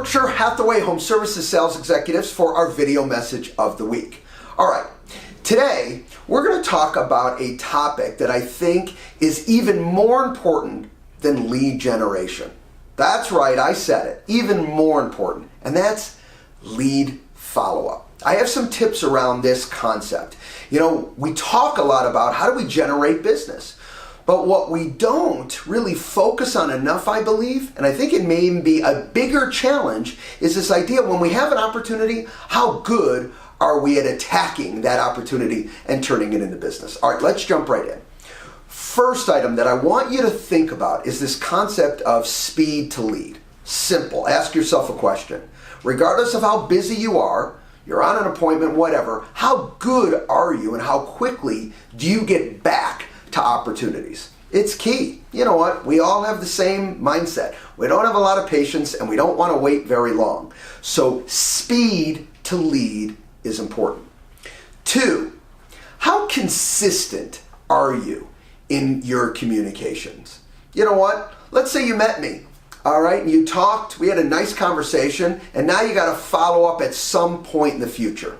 Berkshire Hathaway Home Services sales executives for our video message of the week. All right, today we're going to talk about a topic that I think is even more important than lead generation. That's right, I said it, even more important, and that's lead follow-up. I have some tips around this concept. You know, we talk a lot about how do we generate business, but what we don't really focus on enough, I believe, and I think it may even be a bigger challenge, is this idea when we have an opportunity, how good are we at attacking that opportunity and turning it into business? All right, let's jump right in. First item that I want you to think about is this concept of speed to lead. Simple. Ask yourself a question. Regardless of how busy you are, you're on an appointment, whatever, how good are you and how quickly do you get back to opportunities? It's key. You know what? We all have the same mindset. We don't have a lot of patience and we don't want to wait very long. So speed to lead is important. 2, how consistent are you in your communications? You know what? Let's say you met me, all right, and you talked, we had a nice conversation, and now you got to follow up at some point in the future.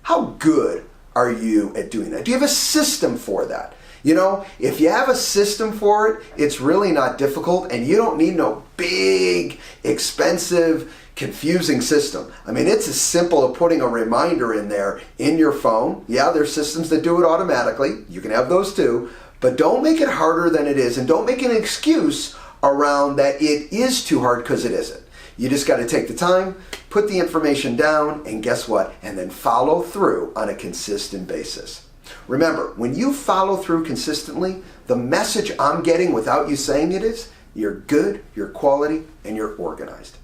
How good are you at doing that? Do you have a system for that? You know, if you have a system for it, it's really not difficult, and you don't need no big, expensive, confusing system. I mean, it's as simple as putting a reminder in there in your phone. Yeah, there's systems that do it automatically. You can have those too. But don't make it harder than it is, and don't make an excuse around that it is too hard, because it isn't. You just got to take the time, put the information down, and guess what? And then follow through on a consistent basis. Remember, when you follow through consistently, the message I'm getting without you saying it is, you're good, you're quality, and you're organized.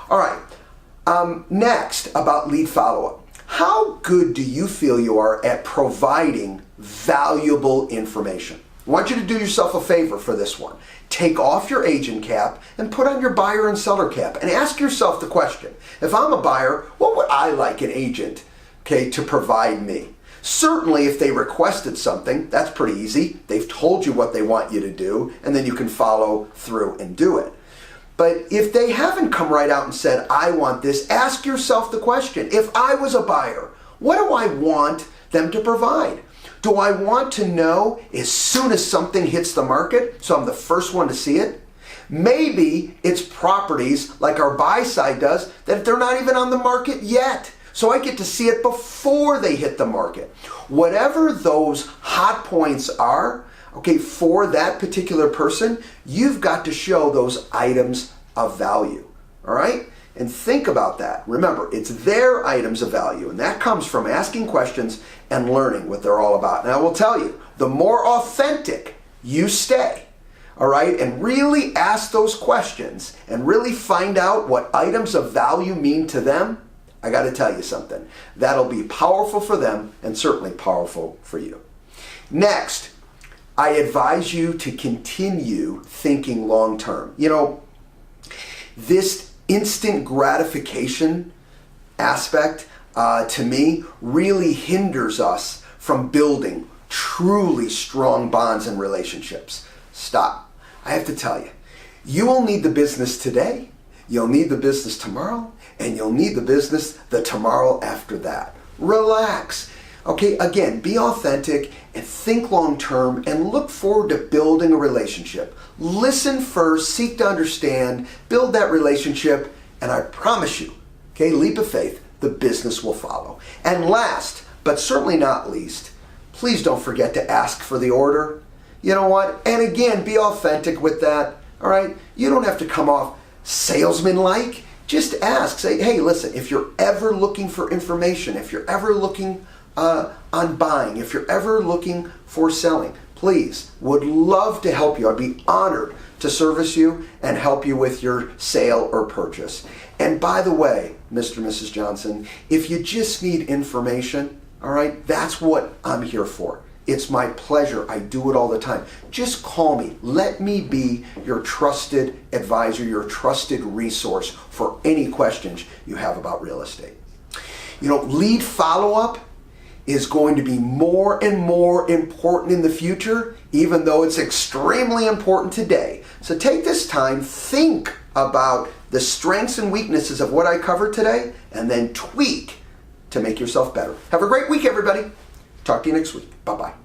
All right, next about lead follow-up. How good do you feel you are at providing valuable information? I want you to do yourself a favor for this one. Take off your agent cap and put on your buyer and seller cap and ask yourself the question, if I'm a buyer, what would I like an agent, to provide me? Certainly if they requested something, that's pretty easy. They've told you what they want you to do, and then you can follow through and do it. But if they haven't come right out and said, I want this, ask yourself the question, if I was a buyer, what do I want them to provide? Do I want to know as soon as something hits the market, so I'm the first one to see it? Maybe it's properties like our buy side does that they're not even on the market yet. So I get to see it before they hit the market. Whatever those hot points are, for that particular person, you've got to show those items of value, all right? And think about that. Remember, it's their items of value, and that comes from asking questions and learning what they're all about. And I will tell you, the more authentic you stay, all right, and really ask those questions and really find out what items of value mean to them, I got to tell you something. That'll be powerful for them and certainly powerful for you. Next, I advise you to continue thinking long term. You know, this instant gratification aspect, to me, really hinders us from building truly strong bonds and relationships. Stop. I have to tell you, you will need the business today, you'll need the business tomorrow, and you'll need the business the tomorrow after that. Relax. Again, be authentic and think long term and look forward to building a relationship. Listen first, seek to understand, build that relationship, and I promise you, leap of faith, the business will follow. And last, but certainly not least, please don't forget to ask for the order. You know what? And again, be authentic with that, all right? You don't have to come off salesman-like. Just ask. Say, hey, listen, if you're ever looking for information, if you're ever looking on buying, if you're ever looking for selling, please, would love to help you. I'd be honored to service you and help you with your sale or purchase. And by the way, Mr. and Mrs. Johnson, if you just need information, all right, that's what I'm here for. It's my pleasure. I do it all the time. Just call me. Let me be your trusted advisor, your trusted resource for any questions you have about real estate. You know, lead follow-up is going to be more and more important in the future even though it's extremely important today. So take this time, think about the strengths and weaknesses of what I covered today, and then tweak to make yourself better. Have a great week, everybody. Talk to you next week. Bye-bye.